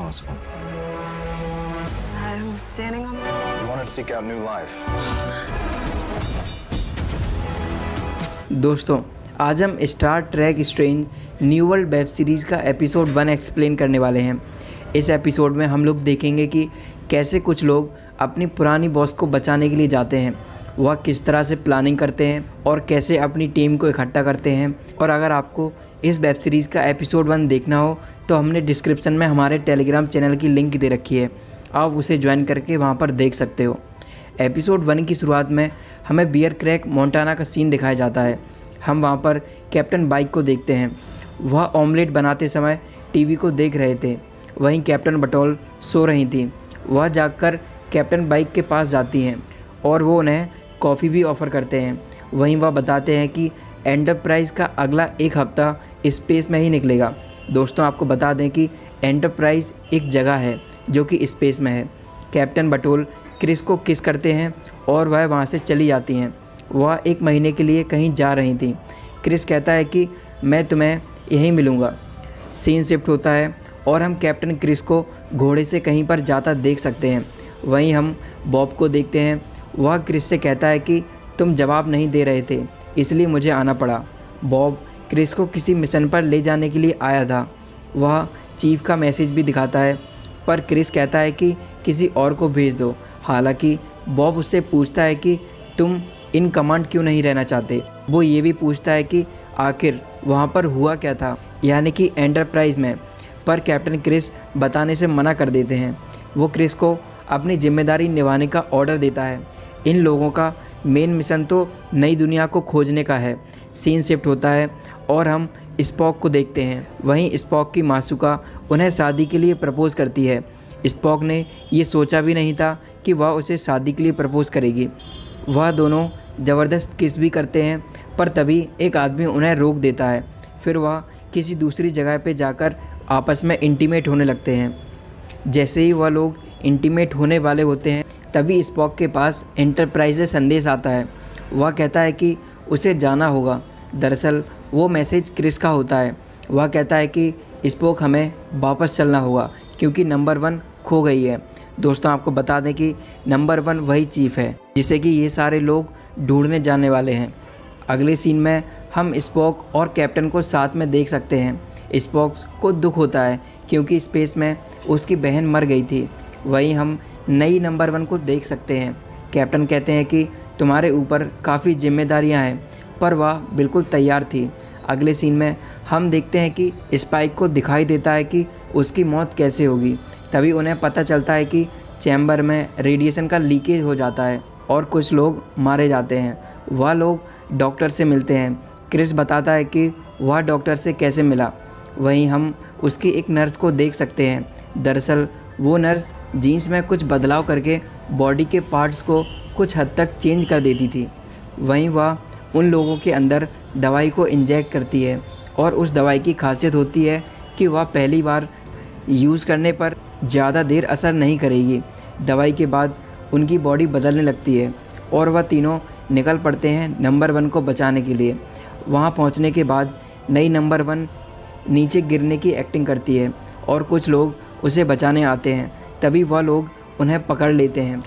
possible. I'm standing on the... You wanted to seek out new life. दोस्तों, आज हम Star Trek strange new world web series का episode 1 explain करने वाले हैं। इस एपिसोड में हम लोग देखेंगे कि कैसे कुछ लोग अपनी पुरानी बॉस को बचाने के लिए जाते हैं, वह किस तरह से प्लानिंग करते हैं और कैसे अपनी टीम को इकट्ठा करते हैं। और अगर आपको इस वेब सीरीज़ का एपिसोड 1 देखना हो तो हमने डिस्क्रिप्शन में हमारे टेलीग्राम चैनल की लिंक दे रखी है, आप उसे ज्वाइन करके वहाँ पर देख सकते हो। एपिसोड 1 की शुरुआत में हमें बियर क्रैक मोंटाना का सीन दिखाया जाता है। हम वहाँ पर कैप्टन बाइक को देखते हैं, वह ऑमलेट बनाते समय टीवी को देख रहे थे। वहीं कैप्टन बटोल सो रही थी, वह जागकर कैप्टन बाइक के पास जाती हैं और वो उन्हें कॉफ़ी भी ऑफ़र करते हैं। वहीं वह बताते हैं कि एंटरप्राइज़ का अगला एक हफ़्ता स्पेस में ही निकलेगा। दोस्तों, आपको बता दें कि एंटरप्राइज़ एक जगह है जो कि स्पेस में है। कैप्टन बटोल क्रिस को किस करते हैं और वह वहाँ से चली जाती हैं। वह 1 महीने के लिए कहीं जा रही थी। क्रिस कहता है कि मैं तुम्हें यहीं मिलूँगा। सीन शिफ्ट होता है और हम कैप्टन क्रिस को घोड़े से कहीं पर जाता देख सकते हैं। वहीं हम बॉब को देखते हैं, वह क्रिस से कहता है कि तुम जवाब नहीं दे रहे थे इसलिए मुझे आना पड़ा। बॉब क्रिस को किसी मिशन पर ले जाने के लिए आया था। वह चीफ का मैसेज भी दिखाता है, पर क्रिस कहता है कि किसी और को भेज दो। हालांकि बॉब उससे पूछता है कि तुम इन कमांड क्यों नहीं रहना चाहते। वो ये भी पूछता है कि आखिर वहाँ पर हुआ क्या था, यानी कि एंटरप्राइज़ में। पर कैप्टन क्रिस बताने से मना कर देते हैं। वो क्रिस को अपनी जिम्मेदारी निभाने का ऑर्डर देता है। इन लोगों का मेन मिशन तो नई दुनिया को खोजने का है। सीन शिफ्ट होता है और हम स्पॉक को देखते हैं। वहीं स्पॉक की मासूका उन्हें शादी के लिए प्रपोज़ करती है। स्पॉक ने ये सोचा भी नहीं था कि वह उसे शादी के लिए प्रपोज़ करेगी। वह दोनों ज़बरदस्त किस भी करते हैं, पर तभी एक आदमी उन्हें रोक देता है। फिर वह किसी दूसरी जगह पर जाकर आपस में इंटीमेट होने लगते हैं। जैसे ही वह लोग इंटीमेट होने वाले होते हैं तभी स्पॉक के पास एंटरप्राइज से संदेश आता है। वह कहता है कि उसे जाना होगा। दरअसल वो मैसेज क्रिस का होता है। वह कहता है कि स्पॉक हमें वापस चलना होगा क्योंकि नंबर 1 खो गई है। दोस्तों, आपको बता दें कि नंबर 1 वही चीफ है जिसे कि ये सारे लोग ढूंढने जाने वाले हैं। अगले सीन में हम स्पॉक और कैप्टन को साथ में देख सकते हैं। स्पॉक को दुख होता है क्योंकि स्पेस में उसकी बहन मर गई थी। वहीं हम नई नंबर 1 को देख सकते हैं। कैप्टन कहते हैं कि तुम्हारे ऊपर काफ़ी जिम्मेदारियां हैं, पर वह बिल्कुल तैयार थी। अगले सीन में हम देखते हैं कि स्पाइक को दिखाई देता है कि उसकी मौत कैसे होगी। तभी उन्हें पता चलता है कि चैम्बर में रेडिएशन का लीकेज हो जाता है और कुछ लोग मारे जाते हैं। वह लोग डॉक्टर से मिलते हैं। क्रिस बताता है कि वह डॉक्टर से कैसे मिला। वहीं हम उसकी एक नर्स को देख सकते हैं। दरअसल वो नर्स जीन्स में कुछ बदलाव करके बॉडी के पार्ट्स को कुछ हद तक चेंज कर देती थी। वहीं वह उन लोगों के अंदर दवाई को इंजेक्ट करती है और उस दवाई की खासियत होती है कि वह पहली बार यूज़ करने पर ज़्यादा देर असर नहीं करेगी। दवाई के बाद उनकी बॉडी बदलने लगती है और वह तीनों निकल पड़ते हैं नंबर 1 को बचाने के लिए। वहाँ पहुँचने के बाद नई नंबर 1 नीचे गिरने की एक्टिंग करती है और कुछ लोग उसे बचाने आते हैं। तभी वह लोग उन्हें पकड़ लेते हैं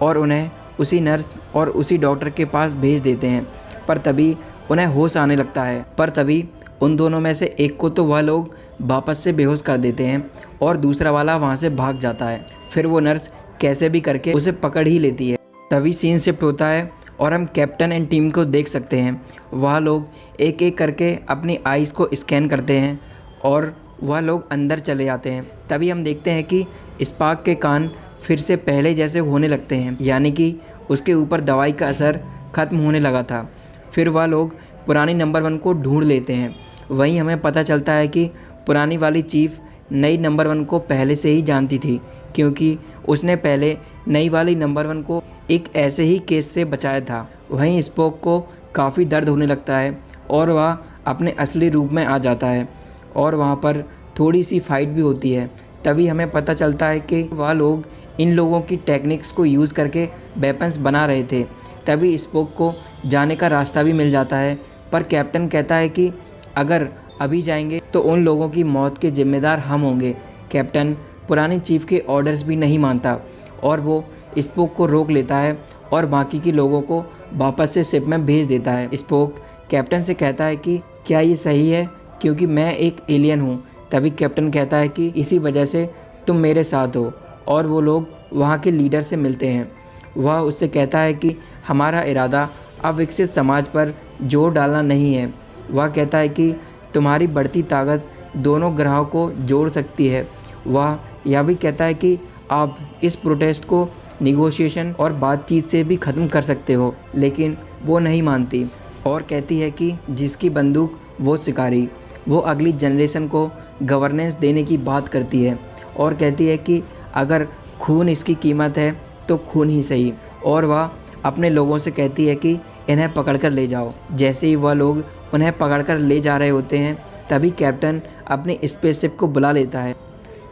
और उन्हें उसी नर्स और उसी डॉक्टर के पास भेज देते हैं। पर तभी उन्हें होश आने लगता है, पर तभी उन दोनों में से एक को तो वह लोग वापस से बेहोश कर देते हैं और दूसरा वाला वहाँ से भाग जाता है। फिर वो नर्स कैसे भी करके उसे पकड़ ही लेती है। तभी सीन शिफ्ट होता है और हम कैप्टन एंड टीम को देख सकते हैं। वह लोग एक एक करके अपनी आइज़ को स्कैन करते हैं और वह लोग अंदर चले जाते हैं। तभी हम देखते हैं कि स्पार्क के कान फिर से पहले जैसे होने लगते हैं, यानी कि उसके ऊपर दवाई का असर ख़त्म होने लगा था। फिर वह लोग पुरानी नंबर 1 को ढूंढ लेते हैं। वहीं हमें पता चलता है कि पुरानी वाली चीफ नई नंबर 1 को पहले से ही जानती थी, क्योंकि उसने पहले नई वाली नंबर 1 को एक ऐसे ही केस से बचाया था। वहीं स्पोक को काफ़ी दर्द होने लगता है और वह अपने असली रूप में आ जाता है और वहाँ पर थोड़ी सी फाइट भी होती है। तभी हमें पता चलता है कि वह लोग इन लोगों की टेक्निक्स को यूज़ करके वेपन्स बना रहे थे। तभी स्पोक को जाने का रास्ता भी मिल जाता है, पर कैप्टन कहता है कि अगर अभी जाएंगे तो उन लोगों की मौत के जिम्मेदार हम होंगे। कैप्टन पुराने चीफ के ऑर्डर्स भी नहीं मानता और वो स्पोक को रोक लेता है और बाकी के लोगों को वापस से शिप में भेज देता है। स्पोक कैप्टन से कहता है कि क्या ये सही है, क्योंकि मैं एक एलियन हूँ। तभी कैप्टन कहता है कि इसी वजह से तुम मेरे साथ हो, और वो लोग वहाँ के लीडर से मिलते हैं। वह उससे कहता है कि हमारा इरादा अविकसित समाज पर जोर डालना नहीं है। वह कहता है कि तुम्हारी बढ़ती ताकत दोनों ग्रहों को जोड़ सकती है। वह यह भी कहता है कि आप इस प्रोटेस्ट को निगोशिएशन और बातचीत से भी ख़त्म कर सकते हो, लेकिन वो नहीं मानती और कहती है कि जिसकी बंदूक वो शिकारी। वो अगली जनरेशन को गवर्नेंस देने की बात करती है और कहती है कि अगर खून इसकी कीमत है तो खून ही सही। और वह अपने लोगों से कहती है कि इन्हें पकड़कर ले जाओ। जैसे ही वह लोग उन्हें पकड़कर ले जा रहे होते हैं, तभी कैप्टन अपनी स्पेसशिप को बुला लेता है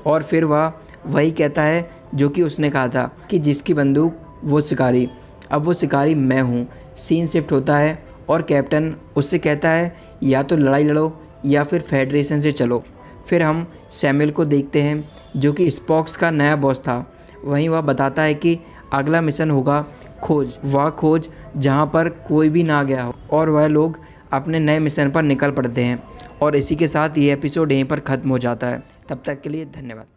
और फिर वह वही कहता है जो कि उसने कहा था कि जिसकी बंदूक वो शिकारी। अब वो शिकारी मैं हूँ। सीन शिफ्ट होता है और कैप्टन उससे कहता है या तो लड़ाई लड़ो या फिर फेडरेशन से चलो। फिर हम सैमुअल को देखते हैं जो कि स्पॉक्स का नया बॉस था। वहीं वह बताता है कि अगला मिशन होगा खोज, वह खोज जहाँ पर कोई भी ना गया हो, और वह लोग अपने नए मिशन पर निकल पड़ते हैं। और इसी के साथ ये एपिसोड यहीं पर ख़त्म हो जाता है। तब तक के लिए धन्यवाद।